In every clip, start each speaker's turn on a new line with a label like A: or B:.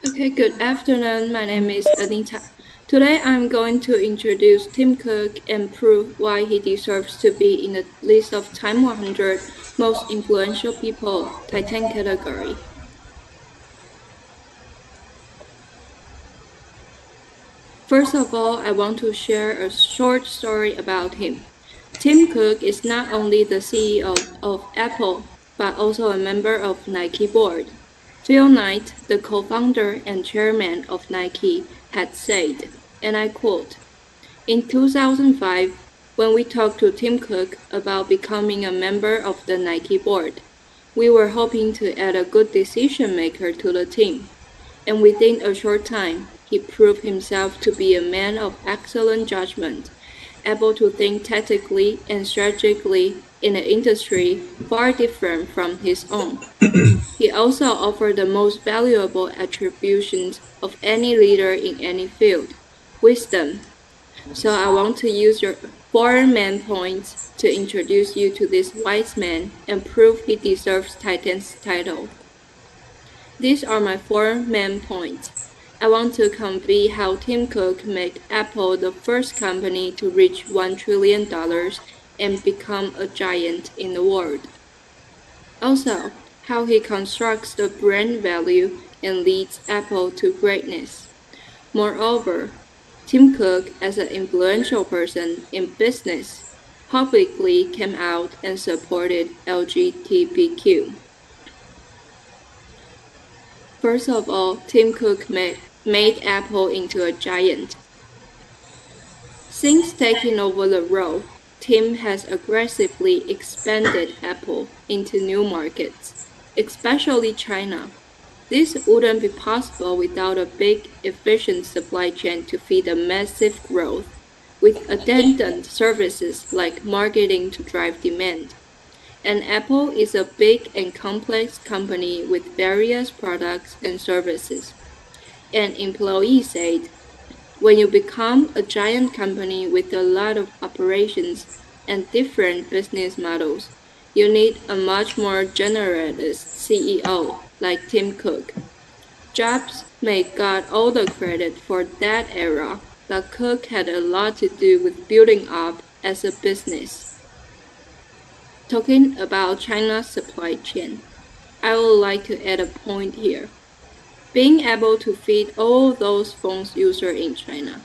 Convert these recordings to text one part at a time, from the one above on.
A: Okay, good afternoon. My name is Anita. Today I'm going to introduce Tim Cook and prove why he deserves to be in the list of Time 100 most influential people Titan category. First of all, I want to share a short story about him. Tim Cook is not only the CEO of Apple, but also a member of Nike board. Phil Knight, the co-founder and chairman of Nike, had said, and I quote, "In 2005, when we talked to Tim Cook about becoming a member of the Nike board, we were hoping to add a good decision maker to the team. And within a short time, he proved himself to be a man of excellent judgment, able to think tactically and strategically in an industry far different from his own. He also offered the most valuable attributions of any leader in any field, wisdom. So I want to use your four main points to introduce you to this wise man and prove he deserves Titan's title. These are my four main points. I want to convey how Tim Cook made Apple the first company to reach $1 trillion and become a giant in the world. Also, how he constructs the brand value and leads Apple to greatness. Moreover, Tim Cook, as an influential person in business, publicly came out and supported LGBTQ. First of all, Tim Cook made Apple into a giant. Since taking over the role, Tim has aggressively expanded Apple into new markets, especially China. This wouldn't be possible without a big, efficient supply chain to feed the massive growth, with attendant services like marketing to drive demand. And Apple is a big and complex company with various products and services. An employee said, when you become a giant company with a lot of operations and different business models, you need a much more generous CEO like Tim Cook. Jobs may got all the credit for that era, but Cook had a lot to do with building up as a business. Talking about China's supply chain, I would like to add a point here. Being able to feed all those phones users in China,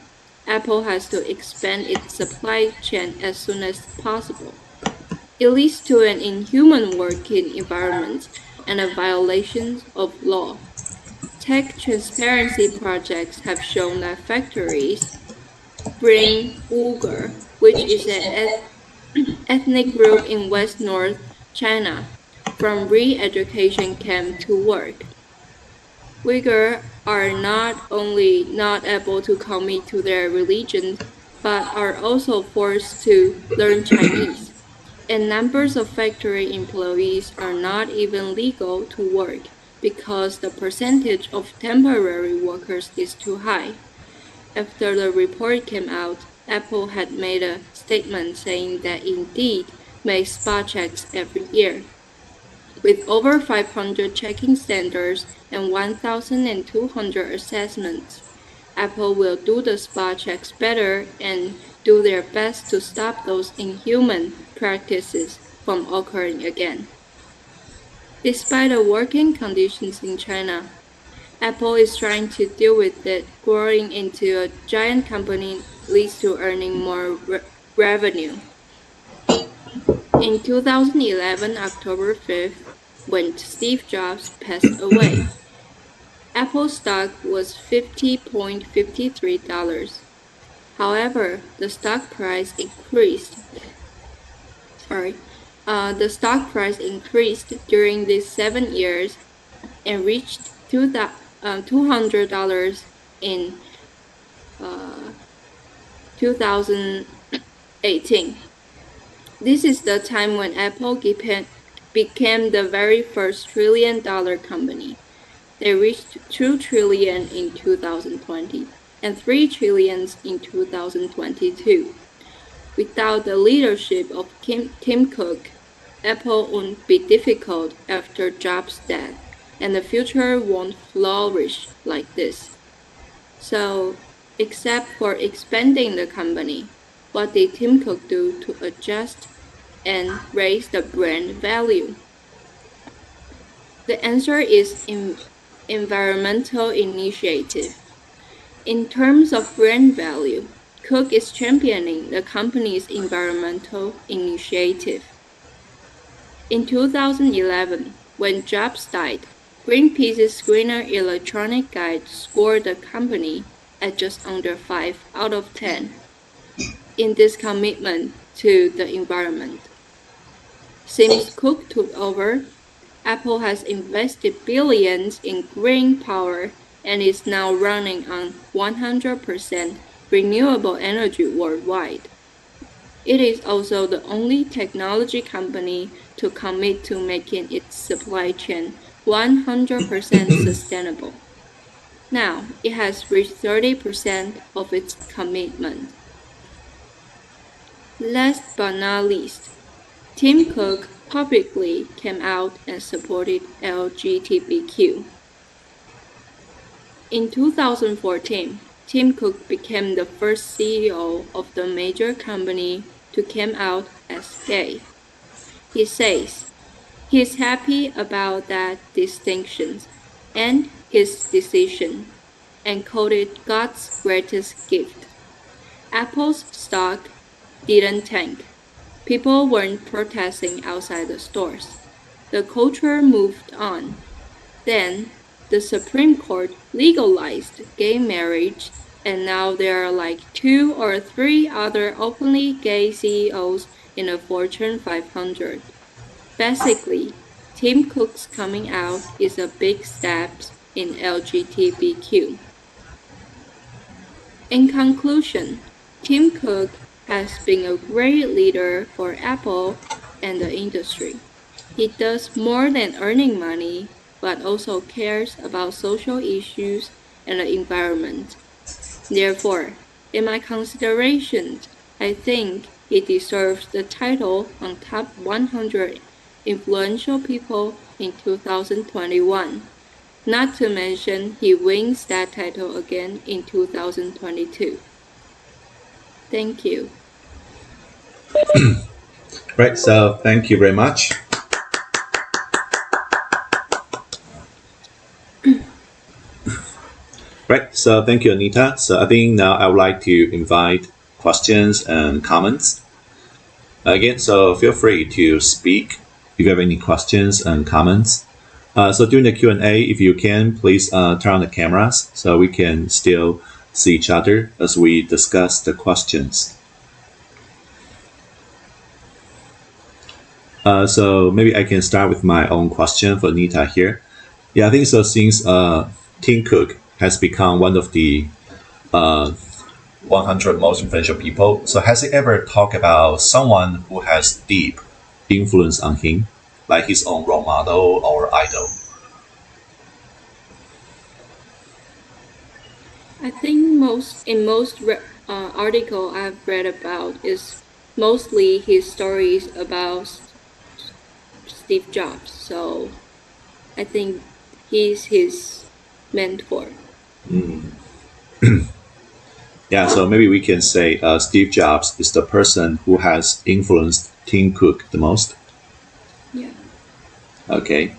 A: Apple has to expand its supply chain as soon as possible. It leads to an inhuman working environment and a violation of law. Tech transparency projects have shown that factories bring Uyghur, which is an ethnic group in West North China, from re-education camp to work. Uyghurs are not only not able to commit to their religion, but are also forced to learn Chinese. And numbers of factory employees are not even legal to work because the percentage of temporary workers is too high. After the report came out, Apple had made a statement saying that indeed makes spot checks every year. With over 500 checking centers and 1,200 assessments, Apple will do the spot checks better and do their best to stop those inhuman practices from occurring again. Despite the working conditions in China, Apple is trying to deal with it. Growing into a giant company leads to earning more revenue. In 2011, October 5th, when Steve Jobs passed away, Apple stock was $50.53. However, sorry, the stock price increased during these 7 years and reached $200 in uh, 2018. This is the time when Apple became the very first trillion-dollar company. They reached 2 trillion in 2020 and 3 trillions in 2022. Without the leadership of Tim Cook, Apple would be difficult after Jobs' death. and the future won't flourish like this. So, except for expanding the company, what did Tim Cook do to adjust and raise the brand value? The answer is environmental initiative. In terms of brand value, Cook is championing the company's environmental initiative. In 2011, when Jobs died, Greenpeace's Greener Electronic Guide scored the company at just under 5 out of 10 in this commitment to the environment. Since Cook took over, Apple has invested billions in green power and is now running on 100% renewable energy worldwide. It is also the only technology company to commit to making its supply chain 100% sustainable. Now, it has reached 30% of its commitment. Last but not least, Tim Cook publicly came out and supported LGBTQ. In 2014, Tim Cook became the first CEO of the major company to come out as gay. He says he's happy about that distinction and his decision, and called it God's greatest gift. Apple's stock didn't tank. People weren't protesting outside the stores. The culture moved on. Then, the Supreme Court legalized gay marriage, and now there are like 2 or 3 other openly gay CEOs in the Fortune 500. Basically, Tim Cook's coming out is a big step in LGBTQ. In conclusion, Tim Cook has been a great leader for Apple and the industry. He does more than earning money, but also cares about social issues and the environment. Therefore, in my considerations, I think he deserves the title on top 100 influential people in 2021. Not to mention he wins that title again in 2022. Thank you.
B: Right. So thank you very much. Right. So thank you, Anita. So I think now I would like to invite questions and comments. Again, so feel free to speak if you have any questions and comments. So during the Q&A, if you can, please turn on the cameras so we can still see each other as we discuss the questions. So maybe I can start with my own question for Anita here. Yeah, I think so. Since Tim Cook has become one of the 100 most influential people, so has he ever talked about someone who has deep influence on him, like his own role model or idol?
A: I think most article I've read about is mostly his stories about Steve Jobs. So I think he's his mentor.
B: Yeah, so maybe we can say Steve Jobs is the person who has influenced Tim Cook the most.
A: Yeah.
B: Okay.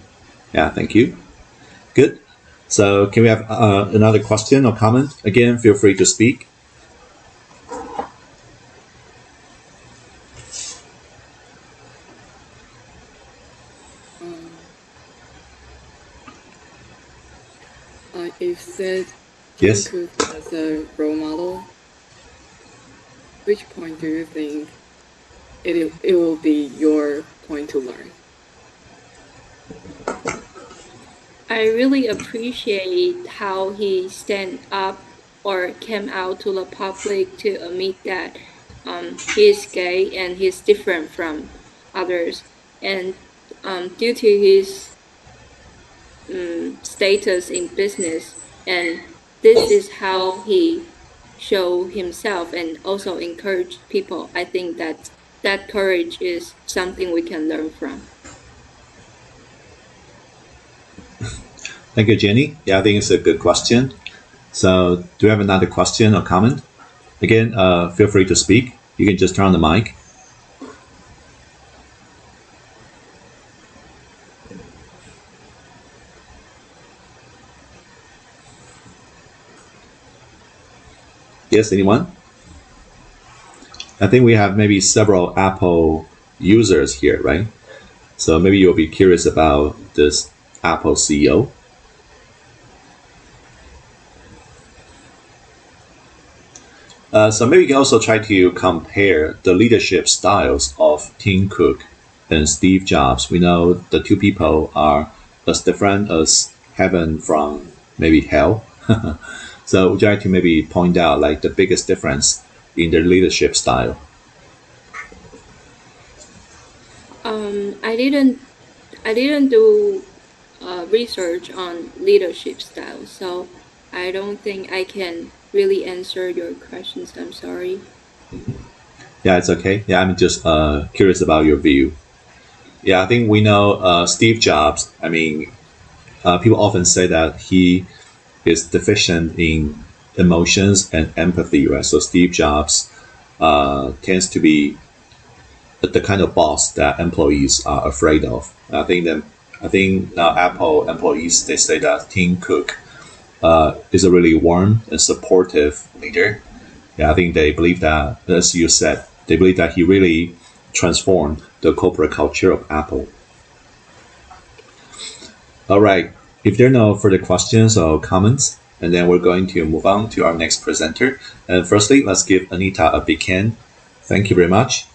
B: Yeah, thank you. Good. So can we have another question or comment? Again, feel free to speak.
C: If said
B: Yes.
C: Tim Cook as a role model, which point do you think it will be your point to learn?
A: I really appreciate how he stand up or came out to the public to admit that he is gay and he's different from others. And due to his status in business, and this is how he show himself and also encourage people. I think that courage is something we can learn from.
B: Thank you, Jenny. Yeah, I think it's a good question. So, do you have another question or comment? Again, feel free to speak. You can just turn on the mic. Yes, anyone? I think we have maybe several Apple users here, right? So maybe you'll be curious about this Apple CEO. So maybe you can also try to compare the leadership styles of Tim Cook and Steve Jobs. We know the two people are as different as heaven from maybe hell. So would you like to maybe point out like the biggest difference in their leadership style?
A: I didn't do research on leadership style, so I don't think I can really answer your questions. I'm sorry.
B: Yeah, it's okay. Yeah, I'm just curious about your view. Yeah, I think we know Steve Jobs. I mean, people often say that he is deficient in emotions and empathy, right? So Steve Jobs tends to be the kind of boss that employees are afraid of. I think now Apple employees they say that Tim Cook is a really warm and supportive leader. Yeah, I think they believe that, as you said, they believe that he really transformed the corporate culture of Apple. All right. If there are no further questions or comments, and then we're going to move on to our next presenter. And firstly, let's give Anita a big hand. Thank you very much.